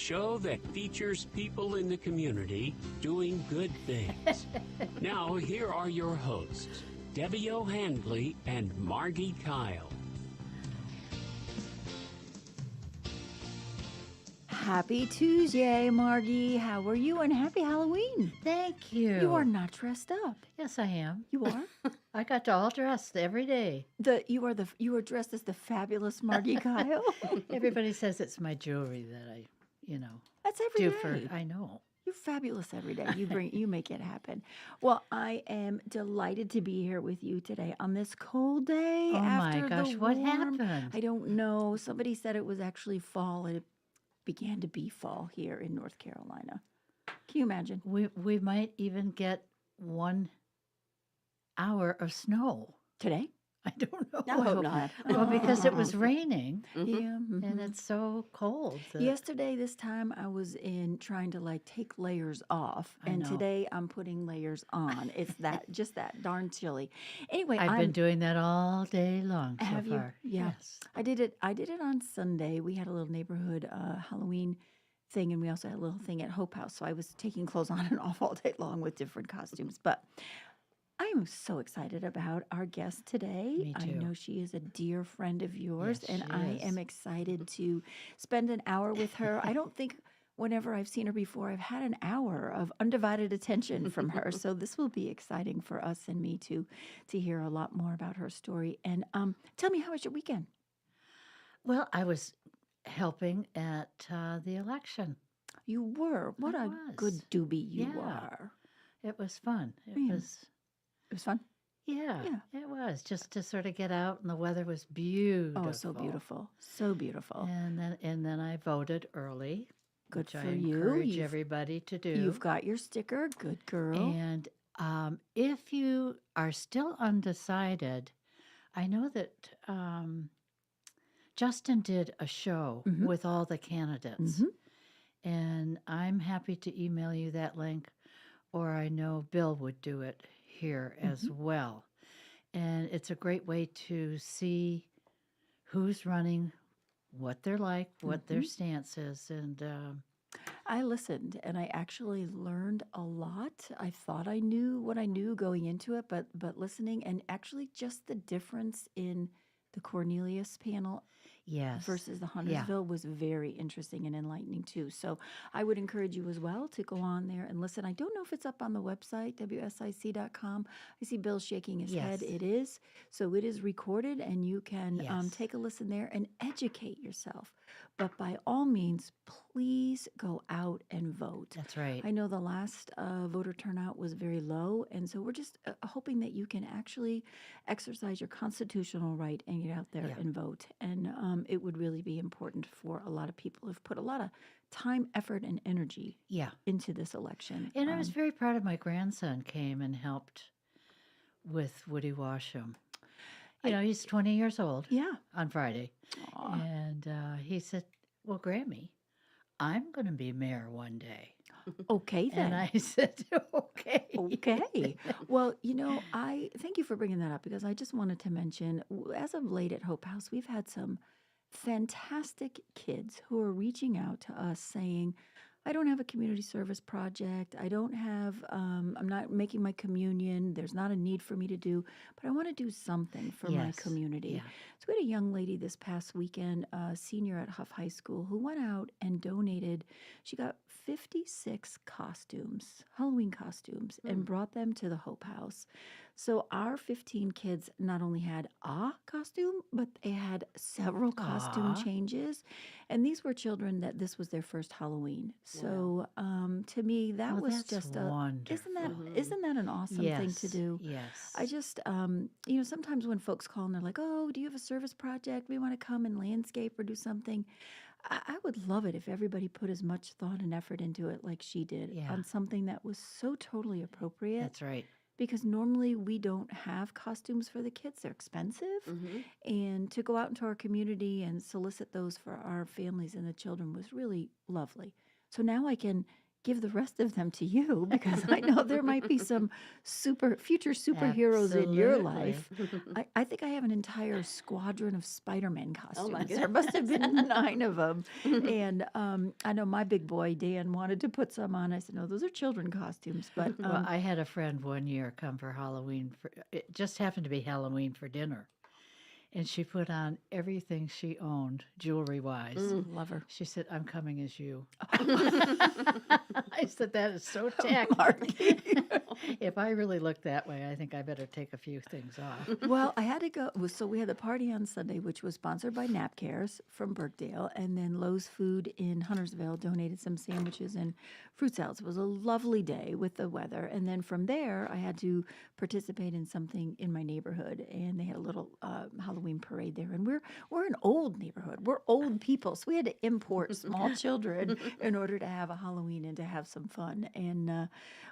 show that features people in the community doing good things. Now, here are your hosts, Debbie O'Handley and Margi Kyle. Happy Tuesday, Margie. How are you? And happy Halloween. Thank you. You are not dressed up. Yes, I am. You are? I got all dressed every day. You are dressed as the fabulous Margie Kyle. Everybody says it's my jewelry that I, That's every do day. for. I know. You're fabulous every day. You make it happen. Well, I am delighted to be here with you today on this cold day. Oh after my gosh, the what warm. happened? I don't know. Somebody said it was actually fall, and it began to be fall here in North Carolina. Can you imagine? We might even get 1 hour of snow. Today? I don't know. I hope not. Well, because it was raining Yeah. and it's so cold. that- Yesterday, this time, I was in trying to take layers off, I and know. today I'm putting layers on. It's just that darn chilly. Anyway, I've been doing that all day long so Have you? far. Yeah. Yes. I did it on Sunday. We had a little neighborhood Halloween thing, and we also had a little thing at Hope House. So I was taking clothes on and off all day long with different costumes. But I am so excited about our guest today. Me I too. know she is a dear friend of yours, Yes, and she I is. am excited to spend an hour with her. I don't think whenever I've seen her before, I've had an hour of undivided attention from her. So this will be exciting for us and me to hear a lot more about her story. And tell me, how was your weekend? Well, I was helping at the election. You were. What I a was. good doobie you Yeah. are. It was fun. It Man. was. It was fun. Yeah, Yeah. it was just to sort of get out, and the weather was beautiful. Oh, so beautiful. So beautiful. And then I voted early, Good which for I you. encourage everybody to do. You've got your sticker. Good girl. And if you are still undecided, I know that Justin did a show Mhm. with all the candidates, Mhm. and I'm happy to email you that link, or I know Bill would do it here as well. And it's a great way to see who's running, what they're like, what their stance is, and I listened, and I actually learned a lot. I thought I knew what I knew going into it, but listening, and actually just the difference in the Cornelius panel yes, versus the yeah. Huntersville was very interesting and enlightening too. So I would encourage you as well to go on there and listen. I don't know if it's up on the website, WSIC.com. I see Bill shaking his head. Yes. It is. So it is recorded, and you can Yes. take a listen there and educate yourself. But by all means, please go out and vote. That's right. I know the last voter turnout was very low, and so we're just hoping that you can actually exercise your constitutional right and get out there Yeah. and vote. And it would really be important for a lot of people who've put a lot of time, effort, and energy Yeah. into this election. And I was very proud of my grandson came and helped with Woody Washam. He's 20 years old Yeah. on Friday. Aw. And he said, well, Grammy, I'm going to be mayor one day. Okay, then. And I said, okay. Okay. Well, I thank you for bringing that up, because I just wanted to mention, as of late at Hope House, we've had some fantastic kids who are reaching out to us saying, I don't have a community service project. I don't have, I'm not making my communion. There's not a need for me to do, but I want to do something for my Yes, community. yeah. So we had a young lady this past weekend, a senior at Huff High School, who went out and donated. She got 56 costumes, Halloween costumes, and brought them to the Hope House. So our 15 kids not only had a costume, but they had several costume Aw. changes. And these were children that this was their first Halloween. So to me, that Oh, was that's just wonderful. isn't that an awesome thing to Yes, do? yes. I just, sometimes when folks call and they're like, oh, do you have a service project? We want to come and landscape or do something. I would love it if everybody put as much thought and effort into it like she did Yeah. on something that was so totally appropriate. That's right. Because normally we don't have costumes for the kids. They're expensive. And to go out into our community and solicit those for our families and the children was really lovely. So now I can give the rest of them to you because I know there might be some future superheroes in your Absolutely. life. I think I have an entire squadron of Spider-Man Oh my costumes. There must have been goodness. 9 of them. And I know my big boy, Dan, wanted to put some on. I said, no, those are children costumes. But Well, I had a friend one year come for Halloween. It just happened to be Halloween for dinner. And she put on everything she owned, jewelry-wise. love her. She said, I'm coming as you. I said, that is so tacky. Margie. If I really look that way, I think I better take a few things off. Well, I had to go. So we had the party on Sunday, which was sponsored by Nap Cares from Birkdale, and then Lowe's Food in Huntersville donated some sandwiches and fruit salads. It was a lovely day with the weather, and then from there, I had to participate in something in my neighborhood, and they had a little Halloween parade there. And we're an old neighborhood. We're old people, so we had to import small children in order to have a Halloween and to have some fun. And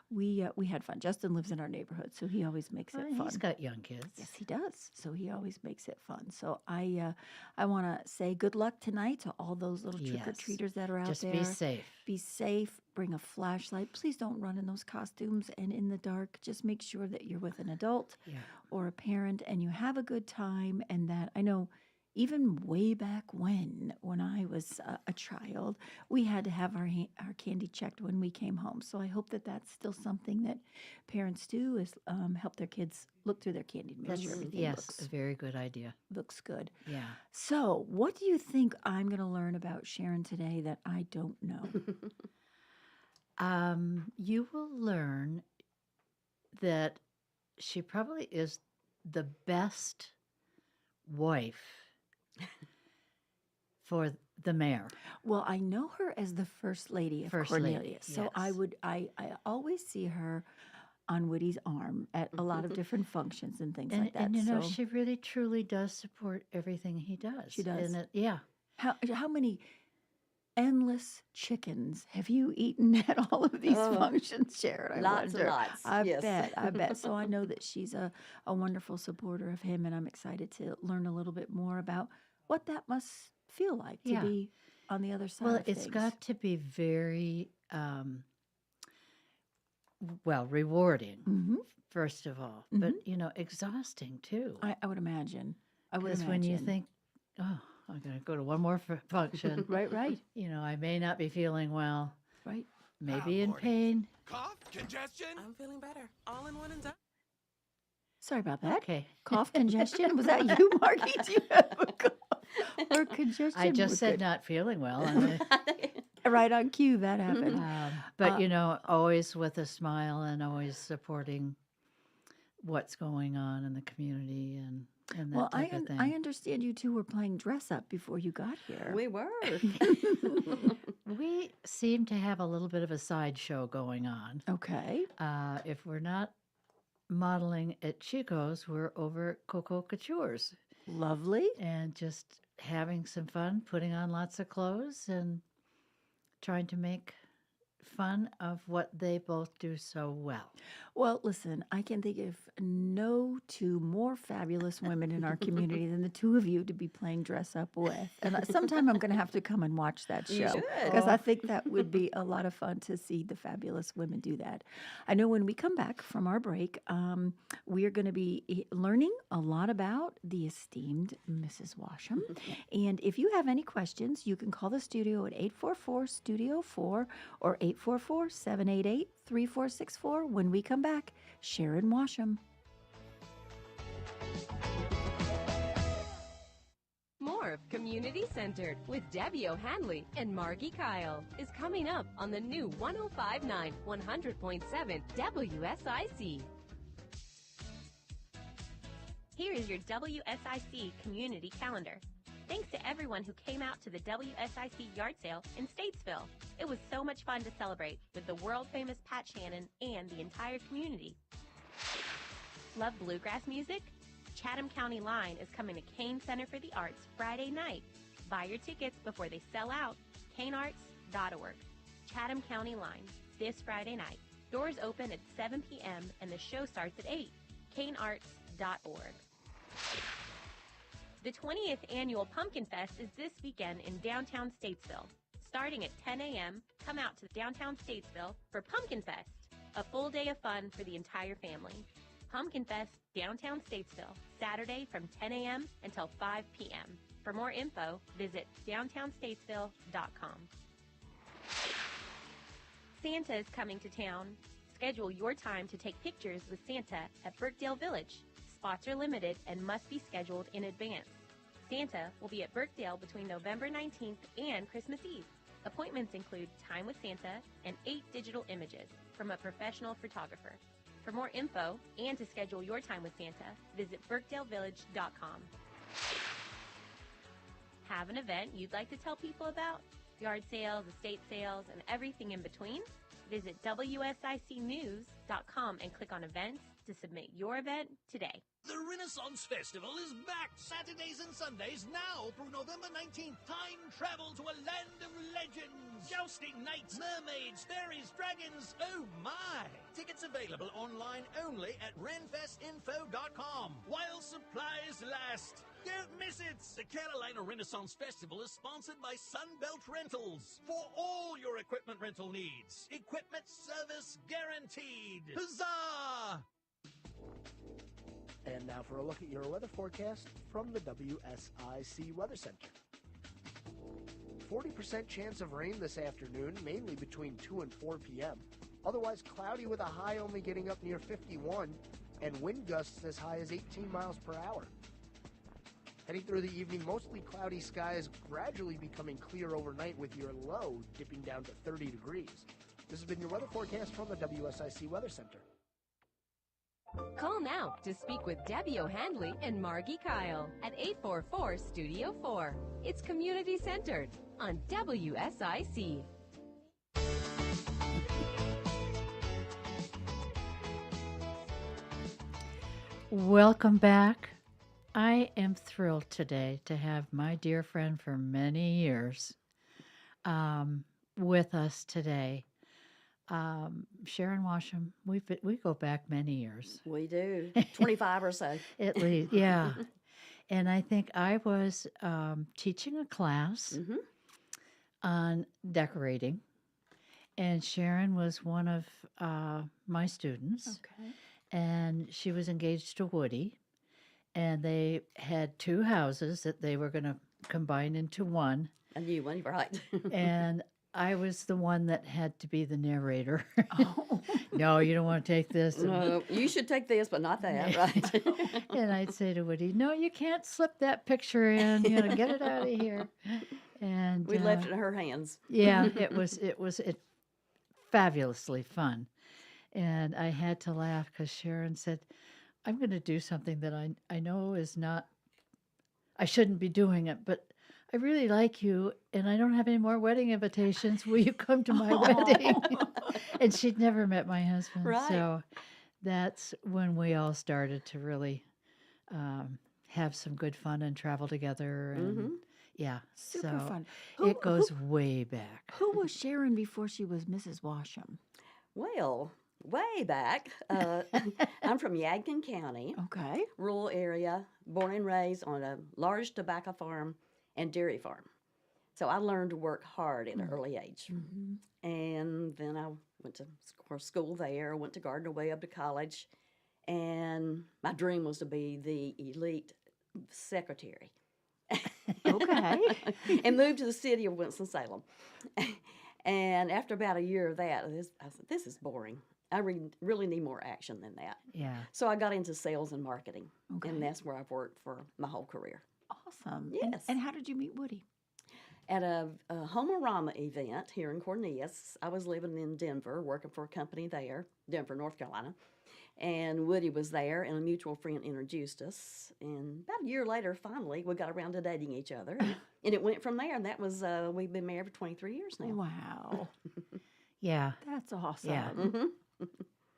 we had fun. Justin lives in our neighborhood, so he always makes it fun. He's got young kids. Yes, he does. So he always makes it fun. So I want to say good luck tonight to all those little trick-or-treaters that are out Just there. be safe. Be safe. Bring a flashlight. Please don't run in those costumes and in the dark. Just make sure that you're with an adult or a parent and you have a good time. And that I know even way back when I was a child, we had to have our candy checked when we came home. So I hope that that's still something that parents do is help their kids look through their candy and make sure everything a very good idea. looks good. Yeah. So what do you think I'm going to learn about Sharon today that I don't know? You will learn that she probably is the best wife for the mayor. Well, I know her as the First Lady of First Lady, Cornelius. So I yes. I always see her on Woody's arm at a lot of different functions and things And, like that. and you know, So she really truly does support everything he does. She does. And yeah. how many endless chickens have you eaten at all of these Oh, functions, Sharon? I lots and wonder. lots, I yes. bet. So I know that she's a wonderful supporter of him, and I'm excited to learn a little bit more about what that must feel like to Yeah. be on the other side Well, of it's things. got to be very, rewarding, Mm-hmm. first of all, but, exhausting too. I would imagine. Because when you think, oh, I'm going to go to one more function, Right. I may not be feeling well, Right. maybe in Lordy. pain. Cough, congestion. I'm feeling better. All in one and done. Sorry about that. Okay. Cough, congestion. Was that you, Margie? Do you have a cough or congestion? I just We're said good. not feeling well. I mean, Right on cue. That happened. but, always with a smile and always supporting what's going on in the community and that Well, type of thing. I understand you two were playing dress up before you got here. We were. We seem to have a little bit of a sideshow going on. Okay. If we're not modeling at Chico's, we're over at Coco Couture's Lovely. and just having some fun, putting on lots of clothes and trying to make fun of what they both do so well. Well, listen, I can think of no two more fabulous women in our community than the two of you to be playing dress up with. And sometime I'm going to have to come and watch that You show should. because I think that would be a lot of fun to see the fabulous women do that. I know when we come back from our break, we are going to be learning a lot about the esteemed Mrs. Washam. And if you have any questions, you can call the studio at 844-STUDIO-4 or 844-788-3464. When we come back, Sharon Washam. More of Community Centered with Debbie O'Hanley and Margi Kyle is coming up on the new 105.9 100.7 WSIC. Here is your WSIC community calendar. Thanks to everyone who came out to the WSIC yard sale in Statesville. It was so much fun to celebrate with the world-famous Pat Shannon and the entire community. Love bluegrass music? Chatham County Line is coming to Kane Center for the Arts Friday night. Buy your tickets before they sell out. kanearts.org. Chatham County Line, this Friday night. Doors open at 7 p.m. and the show starts at 8. kanearts.org. The 20th Annual Pumpkin Fest is this weekend in downtown Statesville. Starting at 10 a.m., come out to downtown Statesville for Pumpkin Fest, a full day of fun for the entire family. Pumpkin Fest, downtown Statesville, Saturday from 10 a.m. until 5 p.m. For more info, visit downtownstatesville.com. Santa is coming to town. Schedule your time to take pictures with Santa at Birkdale Village. Spots are limited and must be scheduled in advance. Santa will be at Birkdale between November 19th and Christmas Eve. Appointments include time with Santa and 8 digital images from a professional photographer. For more info and to schedule your time with Santa, visit birkdalevillage.com. Have an event you'd like to tell people about? Yard sales, estate sales, and everything in between? Visit WSICnews.com and click on events to submit your event today. The Renaissance Festival is back Saturdays and Sundays now through November 19th. Time travel to a land of legends. Jousting knights, mermaids, fairies, dragons. Oh my! Tickets available online only at renfestinfo.com while supplies last. Don't miss it! The Carolina Renaissance Festival is sponsored by Sunbelt Rentals. For all your equipment rental needs. Equipment service guaranteed. Huzzah! And now for a look at your weather forecast from the WSIC Weather Center. 40% chance of rain this afternoon, mainly between 2 and 4 p.m. Otherwise cloudy with a high only getting up near 51 and wind gusts as high as 18 miles per hour. Heading through the evening, mostly cloudy skies gradually becoming clear overnight with your low dipping down to 30 degrees. This has been your weather forecast from the WSIC Weather Center. Call now to speak with Debbie O'Handley and Margi Kyle at 844-STUDIO-4. It's community-centered on WSIC. Welcome back. I am thrilled today to have my dear friend for many years with us today. Sharon Washam, we go back many years. We do, 25 or so. At least, yeah. And I think I was teaching a class on decorating, and Sharon was one of my students. Okay. And she was engaged to Woody, and they had 2 houses that they were going to combine into one. A new one, right. And I was the one that had to be the narrator. Oh. No, you don't want to take this. No, you should take this, but not that, right? And I'd say to Woody, no, you can't slip that picture in. Get it out of here. And We left it in her hands. Yeah, it was fabulously fun. And I had to laugh because Sharon said, I'm going to do something that I know is not, I shouldn't be doing it, but I really like you, and I don't have any more wedding invitations. Will you come to my wedding? And she'd never met my husband. Right. So that's when we all started to really have some good fun and travel together. And yeah, Super so fun. It goes way back. Who was Sharon before she was Mrs. Washam? Well, way back, I'm from Yadkin County, Okay. rural area, born and raised on a large tobacco farm and dairy farm. So I learned to work hard at an early age. And then I went to school there, went to Gardner Webb to college, and my dream was to be the elite secretary. Okay. And moved to the city of Winston-Salem. And after about a year of that, I said, this is boring. I really need more action than that. Yeah. So I got into sales and marketing, Okay. and that's where I've worked for my whole career. Awesome. Yes. And how did you meet Woody? At a Homerama event here in Cornelius, I was living in Denver, working for a company there, Denver, North Carolina. And Woody was there, and a mutual friend introduced us. And about a year later, finally, we got around to dating each other. And it went from there, and that was, we've been married for 23 years now. Wow. Yeah. That's awesome. Yeah.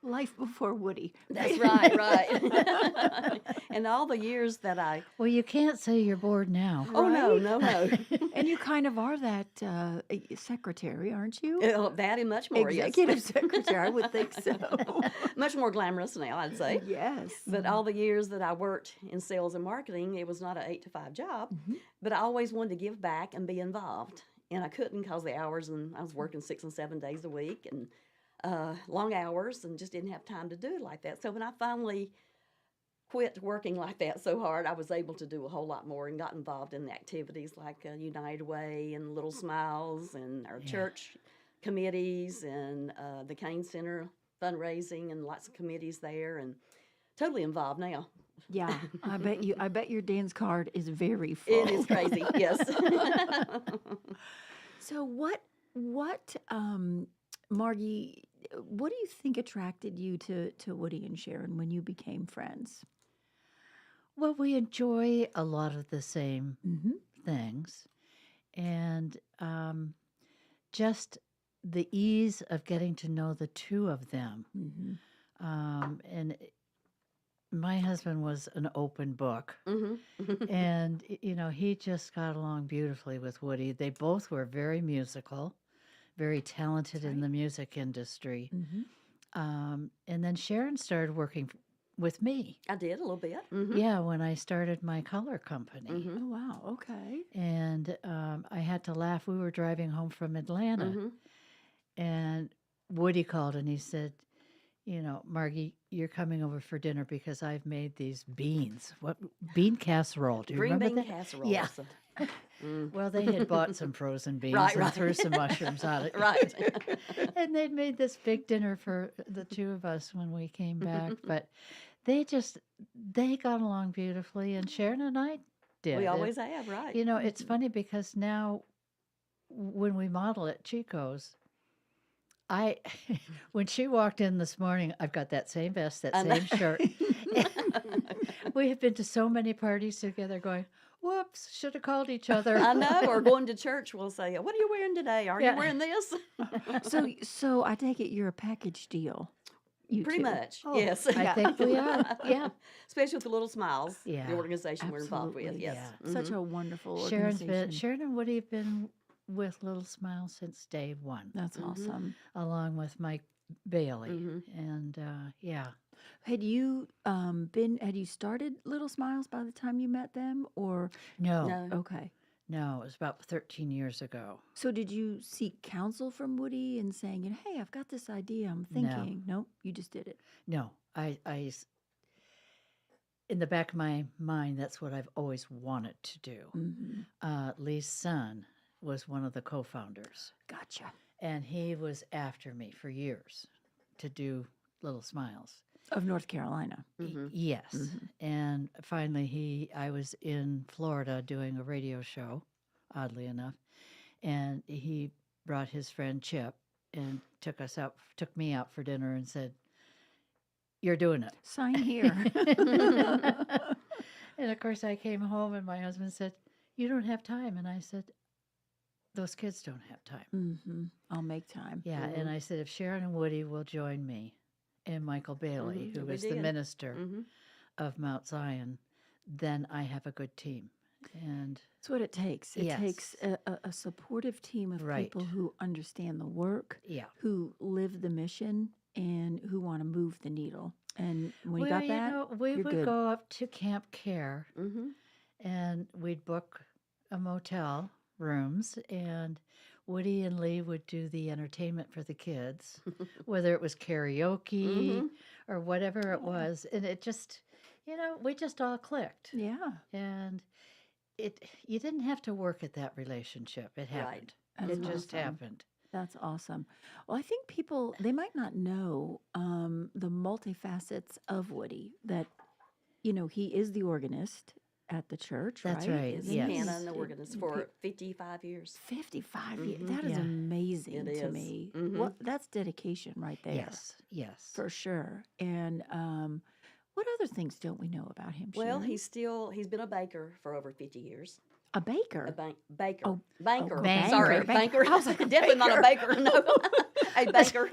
Life before Woody. That's right, right. And all the years that I... Well, you can't say you're bored now. Oh, no, no, no. And you kind of are that secretary, aren't you? That and much more, Executive secretary, I would think so. yes. Much more glamorous now, I'd say. Yes. But all the years that I worked in sales and marketing, it was not an 8-to-5 job, but I always wanted to give back and be involved and I couldn't because the hours, and I was working 6 and 7 days a week, and long hours, and just didn't have time to do it like that. So when I finally quit working like that so hard, I was able to do a whole lot more and got involved in the activities like United Way and Little Smiles and our church committees and the Kane Center fundraising and lots of committees there, and totally involved now. Yeah, I bet your dance card is very full. It is crazy, yes. So what Margie, what do you think attracted you to Woody and Sharon when you became friends? Well, we enjoy a lot of the same things, and just the ease of getting to know the two of them. And my husband was an open book, and he just got along beautifully with Woody. They both were very musical, very talented in the music industry. And then Sharon started working with me. I did a little bit. Yeah, when I started my color company. Oh, wow. Okay. And I had to laugh. We were driving home from Atlanta, and Woody called and he said, Margie, you're coming over for dinner because I've made these beans. What bean casserole? Do you Green remember bean that? casserole. Yeah. Well, they had bought some frozen beans and threw some mushrooms on it. Right. And they'd made this big dinner for the two of us when we came back. But they got along beautifully, and Sharon and I did. We always have, right. It's funny because now when we model at Chico's, when she walked in this morning, I've got that same vest, that same shirt. We have been to so many parties together going, whoops, should have called each other. I know, or going to church, we'll say, what are you wearing today? Are you wearing this? So I take it you're a package deal. Pretty two. much, Oh, yes. I think we are. Yeah. Especially with the Little Smiles, Yeah, the organization we're involved with. Absolutely. Yes. Yeah. Such a wonderful Sharon organization. and Woody have been with Little Smile since day one, That's awesome. along with Mike Bailey. And yeah. Had you started Little Smiles by the time you met them, or No, okay? it was about 13 years ago. So did you seek counsel from Woody and saying, hey, I've got this idea, I'm thinking? Nope, you just did it. No, I in the back of my mind, that's what I've always wanted to do. Lee's son was one of the co-founders. Gotcha. And he was after me for years to do Little Smiles. Of North Carolina. Yes. And finally I was in Florida doing a radio show, oddly enough, and he brought his friend Chip and took me out for dinner and said, "You're doing it. Sign here." And of course I came home and my husband said, "You don't have time." And I said, "Those kids don't have time." I'll make time. Yeah, and I said, if Sharon and Woody will join me and Michael Bailey, who We is the did. minister of Mount Zion, then I have a good team. And That's what it takes. It Yes. takes a supportive team of Right. people who understand the work, yeah. who live the mission, and who want to move the needle. And when you got that, we you're would good. go up to Camp Care and we'd book a motel rooms, and Woody and Lee would do the entertainment for the kids, whether it was karaoke or whatever it was. And it just, we just all clicked. Yeah. And you didn't have to work at that relationship. It happened. That's It just awesome. happened. That's awesome. Well, I think people, they might not know the multifacets of Woody, that, he is the organist at the church, That's right? right, Is yes. piano and the organist for 55 years. 55 years. That is Yeah. amazing It to is. me. Mhm. That's dedication right there. Yes. For sure. And what other things don't we know about him, Well, Sharon? he's been a baker for over 50 years. A baker. A baker. Oh, banker. oh, banker. Sorry, Banker. banker. I was like, a Definitely not a baker. No, a baker.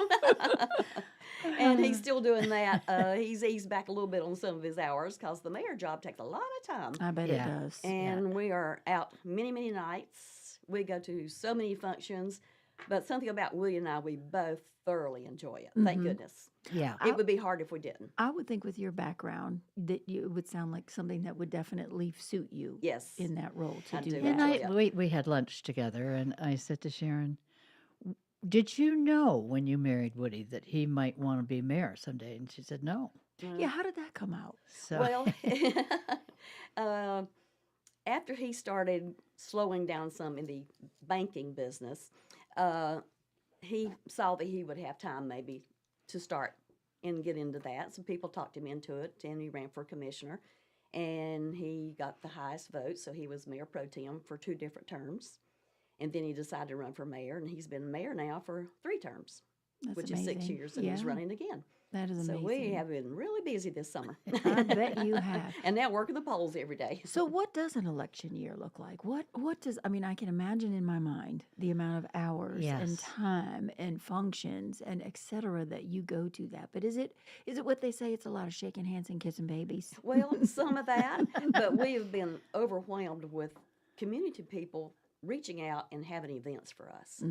And Uh-huh. he's still doing that. He's eased back a little bit on some of his hours because the mayor job takes a lot of time. I bet Yeah. it does. And we are out many, many nights. We go to so many functions. But something about Woody and I, we both thoroughly enjoy it. Thank goodness. Yeah. It would be hard if we didn't. I would think with your background that it would sound like something that would definitely suit you Yes. in that role to I do do that. And enjoy it. we had lunch together, and I said to Sharon, did you know when you married Woody that he might want to be mayor someday? And she said, no. Yeah, how did that come out? So, Well, after he started slowing down some in the banking business, he saw that he would have time maybe to start and get into that. Some people talked him into it, and he ran for commissioner, and he got the highest vote, so he was mayor pro tem for 2 different terms. And then he decided to run for mayor, and he's been mayor now for 3 terms, That's which amazing. is 6 years, and he's Yeah. running again. That is So amazing. we have been really busy this summer. I bet you have. And now working the polls every day. So what does an election year look like? What does, I mean, I can imagine in my mind the amount of hours and Yes. time and functions and et cetera that you go to that. But is it what they say, it's a lot of shaking hands and kissing babies? Well, some of that, but we have been overwhelmed with community people reaching out and having events for us.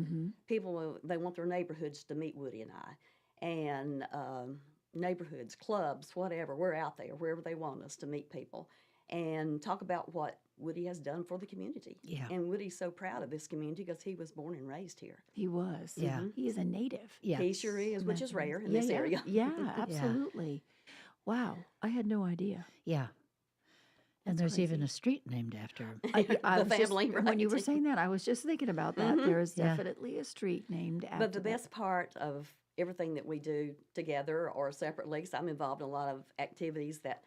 People, they want their neighborhoods to meet Woody and I. And neighborhoods, clubs, whatever, we're out there, wherever they want us to meet people and talk about what Woody has done for the community. Yeah. And Woody's so proud of this community because he was born and raised here. He was. Yeah. He is a native. yeah. He sure is, which is rare in this yeah, area. Yeah, absolutely. Wow. I had no idea. Yeah. And That's there's even crazy. a street named after him. I The was just- family, when you were right. saying that, I was just thinking about that. There is Yeah. definitely a street named after But the that. best part of everything that we do together or separately, 'cause I'm involved in a lot of activities that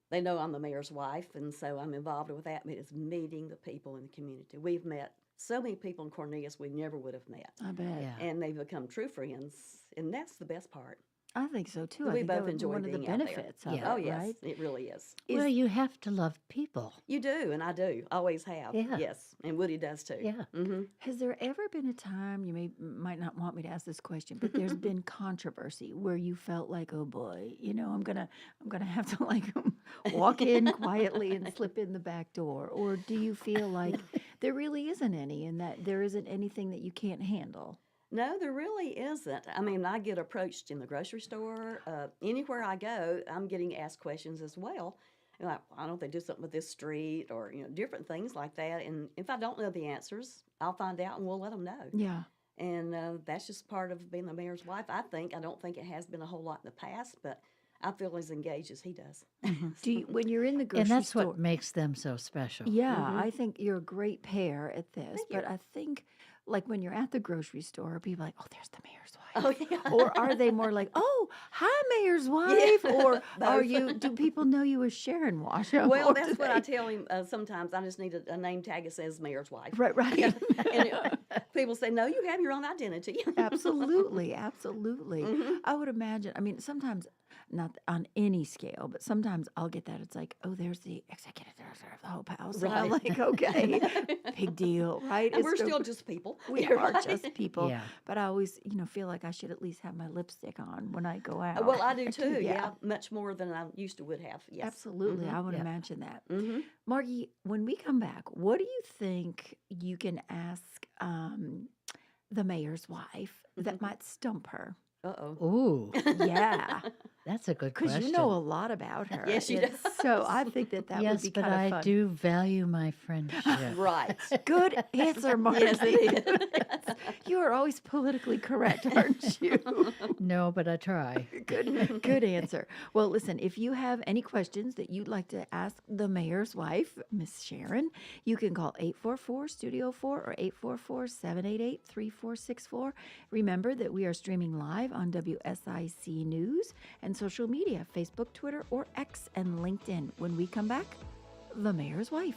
they know I'm the mayor's wife, and so I'm involved with that, is meeting the people in the community. We've met so many people in Cornelius we never would have met, I bet. Yeah. and they've become true friends, and that's the best part. I think so too. I We think that both would be enjoy one of the being out there. benefits of Yeah. Oh, it, yes, right? it really is. Well, you have to love people. You do, and I do. Always have. Yeah. Yes, and Woody does too. Yeah. Mm-hmm. Has there ever been a time, might not want me to ask this question, but there's been controversy where you felt like, oh boy, I'm gonna have to like walk in quietly and slip in the back door, or do you feel like there really isn't any, and that there isn't anything that you can't handle? No, there really isn't. I mean, I get approached in the grocery store. Anywhere I go, I'm getting asked questions as well. Like, why don't they do something with this street or, different things like that. And if I don't know the answers, I'll find out and we'll let them know. Yeah. And that's just part of being the mayor's wife, I think. I don't think it has been a whole lot in the past, but I feel as engaged as he does. Do you, when you're in the grocery And that's store? what makes them so special. Yeah, I think you're a great pair at this. Thank But you. I think, like when you're at the grocery store, people are like, "Oh, there's the mayor's wife." Oh, yeah. Or are they more like, "Oh, hi, mayor's wife"? Or are both. you? Do people know you as Sharon Washam? Well, or that's do what I they- tell him sometimes. I just need a name tag that says mayor's wife. Right, right. And people say, no, you have your own identity. Absolutely, absolutely. Mm-hmm. I would imagine. I mean, sometimes not on any scale, but sometimes I'll get that. It's like, oh, there's the executive director of the Hope House. And I'm Right. like, okay, big deal, right? And It's we're so- still just people. we are Right? just people. Yeah. But I always, feel like I should at least have my lipstick on when I go out. Well, I do too. Yeah. Yeah, much more than I used to would have. Yes. Absolutely. I would Yeah. imagine that. Mm-hmm. Margie, when we come back, what do you think you can ask the mayor's wife that might stump her? Uh-oh. Ooh, Yeah, that's a good because question. you know a lot about her. Yes, she And does. So I think that yes, would be but kind of I fun. do value my friendship. Right. Good answer, Margie. Yes, it is. You are always politically correct, aren't you? No, but I try. Good answer. Well, listen, if you have any questions that you'd like to ask the mayor's wife, Miss Sharon, you can call 844-STUDIO-4 or 844-788-3464. Remember that we are streaming live on WSIC News and social media, Facebook, Twitter, or X, and LinkedIn. When we come back, the mayor's wife.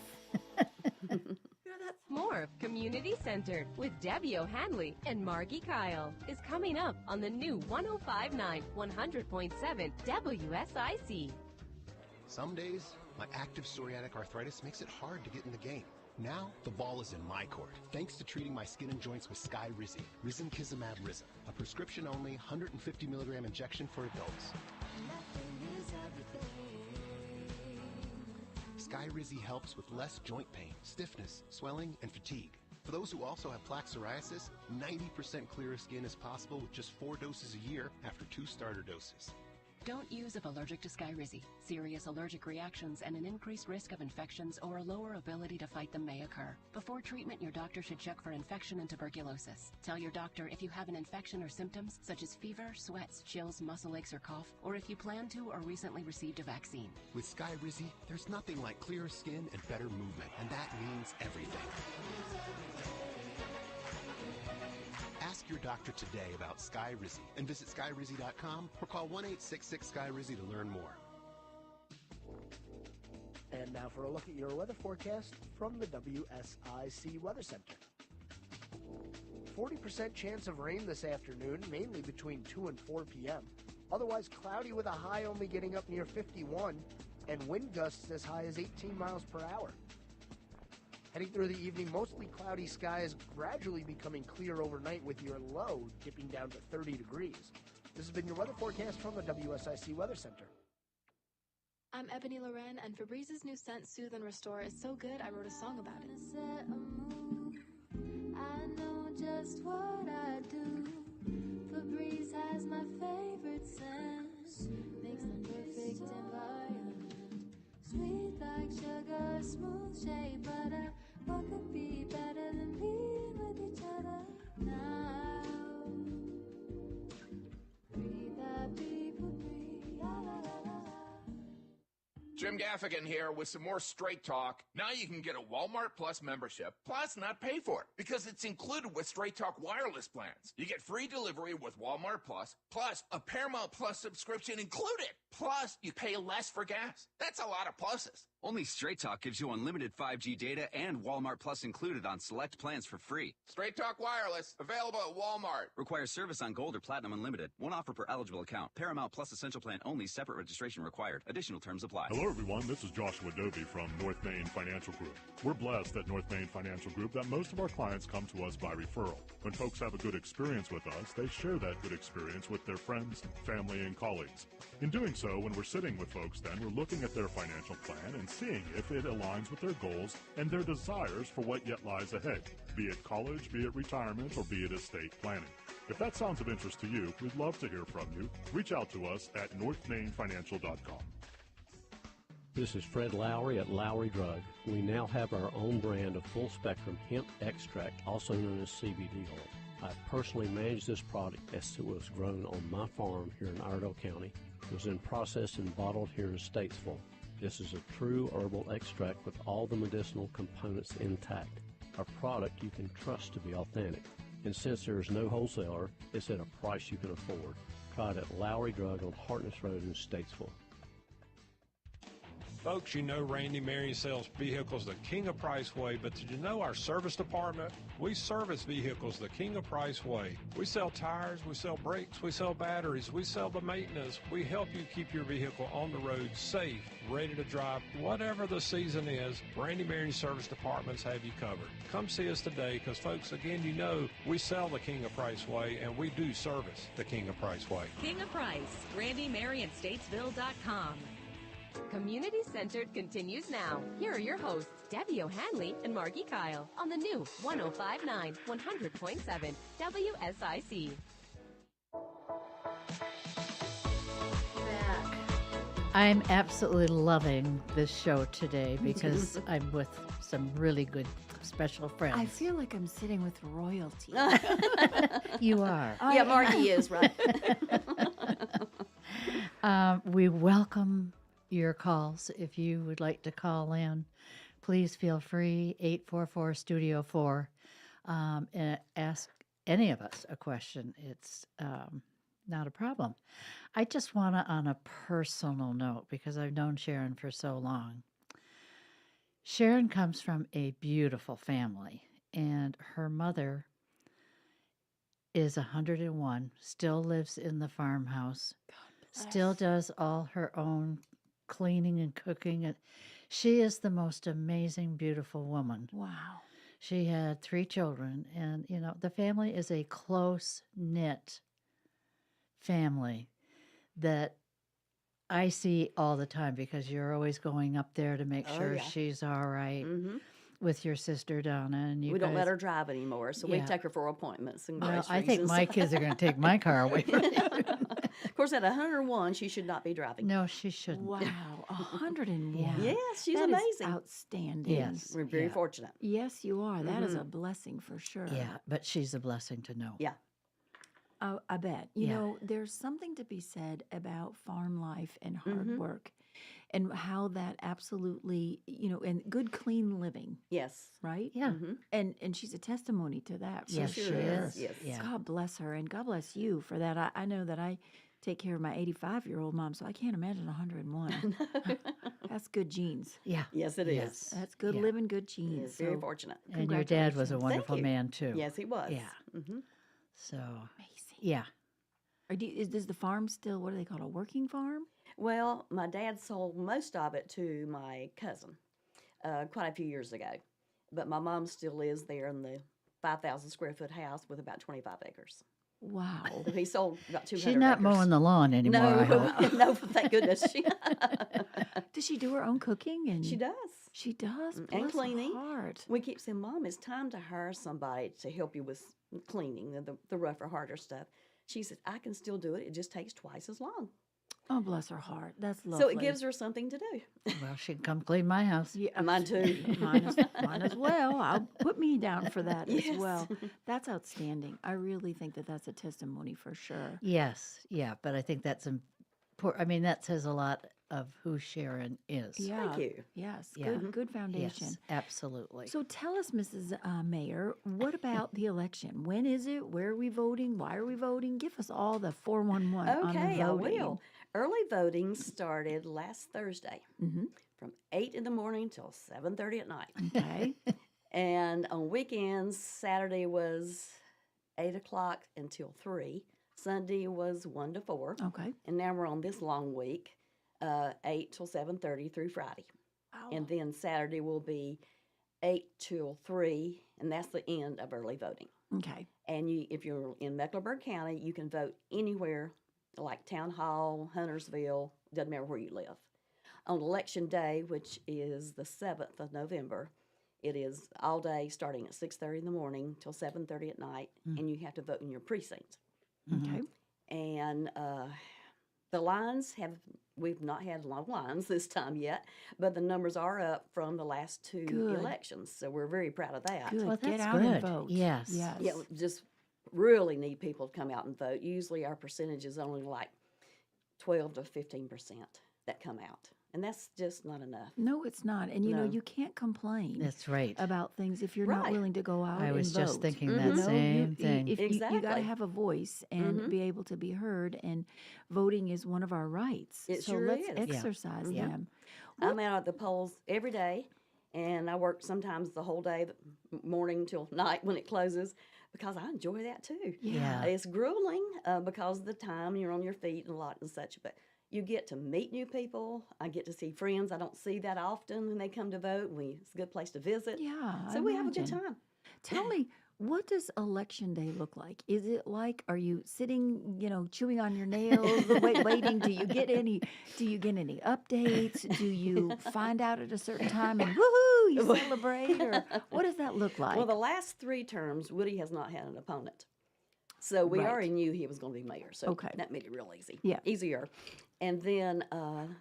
More of Community Centered with Debbie O'Hanley and Margi Kyle is coming up on the new 105.9 100.7 WSIC. Some days, my active psoriatic arthritis makes it hard to get in the game. Now, the ball is in my court, thanks to treating my skin and joints with Sky Rizzi, Risankizumab Rizin, a prescription-only 150 milligram injection for adults. Sky Rizzi helps with less joint pain, stiffness, swelling, and fatigue. For those who also have plaque psoriasis, 90% clearer skin is possible with just 4 doses a year after 2 starter doses. Don't use if allergic to Skyrizi. Serious allergic reactions and an increased risk of infections or a lower ability to fight them may occur. Before treatment, your doctor should check for infection and tuberculosis. Tell your doctor if you have an infection or symptoms such as fever, sweats, chills, muscle aches, or cough, or if you plan to or recently received a vaccine. With Skyrizi, there's nothing like clearer skin and better movement, and that means everything. Ask your doctor today about Skyrizi and visit skyrizi.com or call 1-866-SKYRIZI to learn more. And now for a look at your weather forecast from the WSIC Weather Center. 40% chance of rain this afternoon, mainly between 2 and 4 p.m. Otherwise cloudy with a high only getting up near 51 and wind gusts as high as 18 miles per hour. Heading through the evening, mostly cloudy skies, gradually becoming clear overnight with your low dipping down to 30 degrees. This has been your weather forecast from the WSIC Weather Center. I'm Ebony Loren, and Febrez's new scent, Soothe and Restore, is so good I wrote a song about it. I know just what I do. Febreze has my favorite scent. Makes the perfect environment. Sweet like sugar, smooth shea butter. What could be better than being with each other now? Breathe happy, Febreze, la la la la. Jim Gaffigan here with some more Straight Talk. Now you can get a Walmart Plus membership, plus not pay for it, because it's included with Straight Talk wireless plans. You get free delivery with Walmart plus a Paramount Plus subscription included. Plus, you pay less for gas. That's a lot of pluses. Only Straight Talk gives you unlimited 5G data and Walmart Plus included on select plans for free. Straight Talk Wireless, available at Walmart. Requires service on Gold or Platinum Unlimited. One offer per eligible account. Paramount Plus Essential Plan only. Separate registration required. Additional terms apply. Hello, everyone. This is Joshua Dovey from North Main Financial Group. We're blessed at North Main Financial Group that most of our clients come to us by referral. When folks have a good experience with us, they share that good experience with their friends, family, and colleagues. In doing so, when we're sitting with folks, then we're looking at their financial plan and seeing if it aligns with their goals and their desires for what yet lies ahead, be it college, be it retirement, or be it estate planning. If that sounds of interest to you, we'd love to hear from you. Reach out to us at northmainfinancial.com. This is Fred Lowry at Lowry Drug. We now have our own brand of full-spectrum hemp extract, also known as CBD oil. I personally manage this product as it was grown on my farm here in Iredell County. It was then processed and bottled here in Statesville. This is a true herbal extract with all the medicinal components intact. A product you can trust to be authentic. And since there is no wholesaler, it's at a price you can afford. Try it at Lowry Drug on Hartness Road in Statesville. Folks, you know Randy Marion sells vehicles the King of Price way, but did you know our service department? We service vehicles the King of Price way. We sell tires, we sell brakes, we sell batteries, we sell the maintenance. We help you keep your vehicle on the road safe, ready to drive. Whatever the season is, Randy Marion service departments have you covered. Come see us today because, folks, again, you know we sell the King of Price way and we do service the King of Price way. King of Price, RandyMarionStatesville.com. Community Centered continues now. Here are your hosts, Debbie O'Hanley and Margi Kyle, on the new 105.9, 100.7 WSIC. I'm absolutely loving this show today because I'm with some really good special friends. I feel like I'm sitting with royalty. You are. Yeah, Margie is, right? We welcome your calls. If you would like to call in, please feel free, 844-STUDIO-4, and ask any of us a question. It's not a problem. I just want to, on a personal note, because I've known Sharon for so long, Sharon comes from a beautiful family, and her mother is 101, still lives in the farmhouse, still does all her own cleaning and cooking. And she is the most amazing, beautiful woman. Wow. She had 3 children, and, you know, the family is a close-knit family that I see all the time because you're always going up there to make sure she's all right. Mm-hmm. with your sister Donna, and you We don't let guys- her drive anymore, so we Yeah. take her for appointments and Well, groceries. I think and my stuff. kids are going to take my car away from me. Of course, at 101, she should not be driving. No, she shouldn't. Wow, 101. Yes, she's That is amazing. outstanding. Yes. We're very fortunate. Yes, you are. That is Mhm. a blessing for sure. Yeah, but she's a blessing to know. Yeah. I bet. You Yeah. know, there's something to be said about farm life and hard Mhm. work and how that absolutely, and good, clean living, Yes. right? Yeah. Mhm. And she's a testimony to that for Yes, sure. she is. Yes. Yeah. God bless her and God bless you for that. I know that I take care of my 85-year-old mom, so I can't imagine 101. That's good genes. Yeah. Yes, it is. Yes. That's good Yeah. living, good He genes. is very So fortunate. And your dad was a congratulations. wonderful you. man too. Yes, he was. Yeah. hmm So Amazing. yeah. Is the farm still, what do they call it, a working farm? Well, my dad sold most of it to my cousin quite a few years ago, but my mom still lives there in the 5,000 square foot house with about 25 acres. Wow. He sold about 200 She's not acres. mowing the lawn anymore. I No, hope. no, thank goodness. Does she do her own cooking? And She does. She does. And Bless her cleaning. heart. We keep saying, Mom, it's time to hire somebody to help you with cleaning, the rougher, harder stuff. She said, I can still do it. It just takes twice as long. Oh, bless her heart. That's lovely. So it gives her something to do. Well, she can come clean my house. Yeah, Mine too. mine as well. I'll put me down for that as Yes. well. That's outstanding. I really think that that's a testimony for sure. Yes, yeah, but I think that's important. I mean, that says a lot of who Sharon is. Yeah. Thank you. Yes. Yeah. Good foundation. Yes, absolutely. So tell us, Mrs. Mayor, what about the election? When is it? Where are we voting? Why are we voting? Give us all the 411 on the Okay, I voting. will. Early voting started last Thursday Mhm. from 8 in the morning till 7:30 at night. Okay. And on weekends, Saturday was 8 o'clock until 3. Sunday was 1 to 4. Okay. And now we're on this long week, 8 till 7:30 through Friday. Wow. And then Saturday will be 8 till 3, and that's the end of early voting. Okay. And if you're in Mecklenburg County, you can vote anywhere, like Town Hall, Huntersville, doesn't matter where you live. On Election Day, which is the 7th of November, it is all day starting at 6:30 in the morning till 7:30 at night, and you have to vote in your precinct. Okay. And the lines we've not had long lines this time yet, but the numbers are up from the last 2 Good. elections, so we're very proud of that. Good. Well, Get that's out and good. vote. Yes. Yes. Yeah, we just really need people to come out and vote. Usually our percentage is only like 12 to 15% that come out, and that's just not enough. No, it's not. And No. you can't complain That's right. about things if you're not Right. willing to go out I was and just vote. thinking Mhm. that You know, same thing. If you got to Exactly. have a voice and Mhm. be able to be heard, and voting is one of our rights. It so sure let's is. Yeah. exercise Yeah. them. I'm out at the polls every day, and I work sometimes the whole day, morning till night when it closes, because I enjoy that too. Yeah. It's grueling because of the time you're on your feet and a lot and such, but you get to meet new people. I get to see friends I don't see that often when they come to vote. It's a good place to visit. Yeah. So I we have a good imagine. time. Tell me, what does election day look like? Is it like, are you sitting, chewing on your nails, waiting? Do you get any updates? Do you find out at a certain time and woohoo, you celebrate? Or what does that look like? Well, the last 3 terms, Woody has not had an opponent. So we Right. already knew he was going to be mayor. So Okay. that made it real easy. Yeah. Easier. And then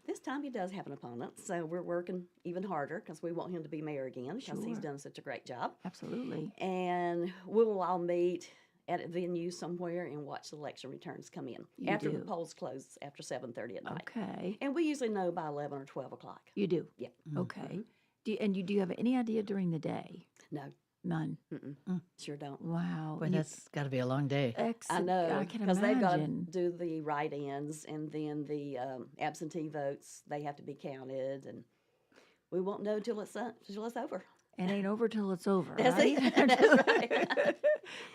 this time he does have an opponent. So we're working even harder because we want him to be mayor again because he's Sure. done such a great job. Absolutely. And we'll all meet at a venue somewhere and watch the election returns come in You after do. the polls close after 7:30 at night. Okay. And we usually know by 11 or 12 o'clock. You do? Yeah. Okay. Do you have any idea during the day? No. None. Sure don't. Wow. Boy, that's got to be a long day. I know, I can because they've got to imagine. do the write-ins and then the absentee votes. They have to be counted, and we won't know till it's over. It ain't over till it's over. That's right? it. That's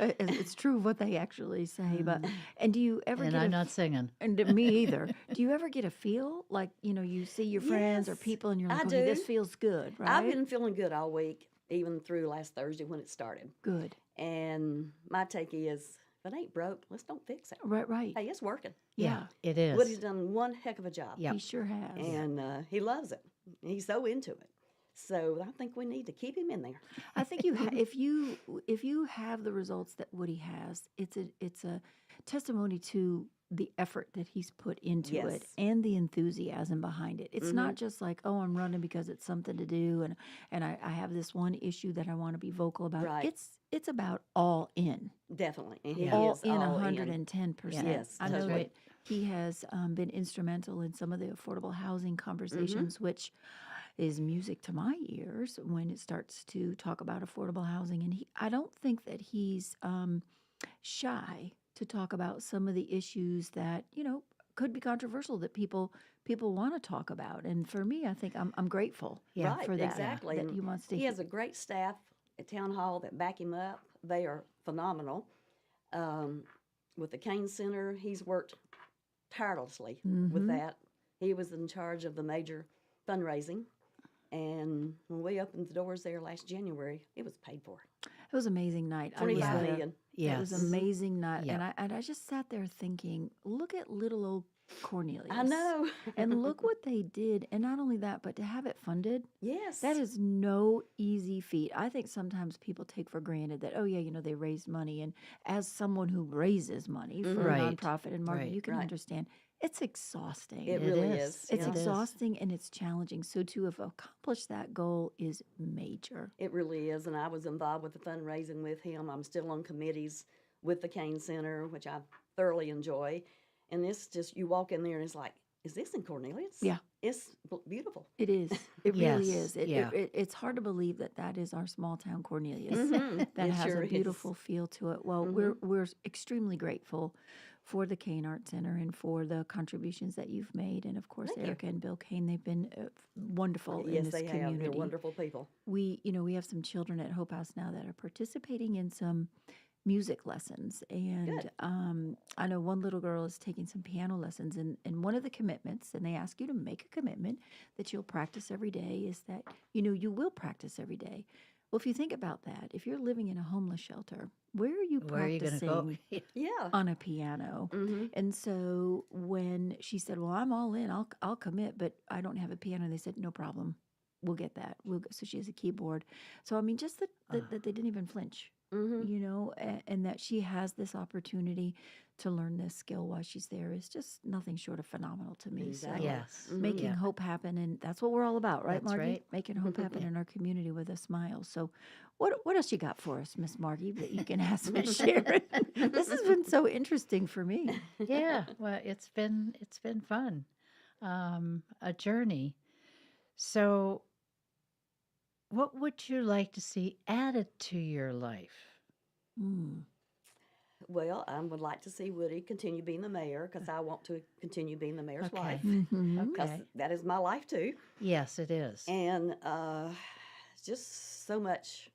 right. It's true what they actually say. But and do you ever And get I'm a not singing. And me either. Do you ever get a feel like you see your friends or Yes, people and you're like, I okay, this do. feels good, right? I've been feeling good all week, even through last Thursday when it started. Good. And my take is, if it ain't broke, let's don't fix it. Right. Hey, it's working. Yeah. It is. Woody's done one heck of a job. Yep. He sure has. And he loves it. He's so into it. So I think we need to keep him in there. I think if you have the results that Woody has, it's a testimony to the effort that he's put into it Yes. and the enthusiasm behind it. It's not just like, oh, I'm running because it's something to do and I have this one issue that I want to be vocal about. Right. It's about all in. Definitely. And he All is in all 110%. Yes, I know totally. that he has been instrumental in some of the affordable housing conversations, which is music to my ears when it starts to talk about affordable housing. And I don't think that he's shy to talk about some of the issues that, could be controversial that people want to talk about. And for me, I think I'm grateful Right, for that. exactly. That And he wants to he has a great staff at Town Hall that back him up. They are phenomenal. With the Kane Center, he's worked tirelessly with that. He was in charge of the major fundraising. And when we opened the doors there last January, it was paid for. It was an amazing night. I was 25 there. million. It was an amazing night. Yep. And I just sat there thinking, look at little old Cornelius. I know. And look what they did. And not only that, but to have it funded. Yes. That is no easy feat. I think sometimes people take for granted that, oh, yeah, they raised money. And as someone who raises money for Right. a nonprofit, and Margie, Right. you can Right. understand, it's exhausting. It really is. It's yeah. exhausting and it's challenging. So to have accomplished that goal is major. It really is. And I was involved with the fundraising with him. I'm still on committees with the Kane Center, which I thoroughly enjoy. And it's just, you walk in there and it's like, is this in Cornelius? Yeah. It's beautiful. It is. It really Yes, is. yeah. It's hard to believe that is our small town Cornelius. That It has sure a is. beautiful feel to it. Well, we're extremely grateful for the Kane Art Center and for the contributions that you've made, and of course Thank you. Erica and Bill Kane. They've been wonderful in Yes, this they have. community. They're wonderful people. We have some children at Hope House now that are participating in some music lessons, and Good. I know one little girl is taking some piano lessons, and one of the commitments, and they ask you to make a commitment that you'll practice every day, is that you will practice every day. Well, if you think about that, if you're living in a homeless shelter, where are you Where are you going practicing to go? Yeah. on a piano? And so when she said, "Well, I'm all in, I'll commit, but I don't have a piano," they said, "No problem, we'll get that. We'll go." So she has a keyboard. So I mean, just that they didn't even flinch, and that she has this opportunity to learn this skill while she's there is just nothing short of phenomenal to me. Exactly. So Yes. making Yeah. hope happen, and that's what we're all about, right, That's Margie? right. Making hope happen in our community with a smile. So what else you got for us, Miss Margie, that you can ask Miss Sharon? This has been so interesting for me. Yeah. Well, it's been fun. A journey. So what would you like to see added to your life? Well, I would like to see Woody continue being the mayor because I want to continue being the mayor's Okay. wife. Mm-hmm. Because Okay. that is my life too. Yes, it is. And just so much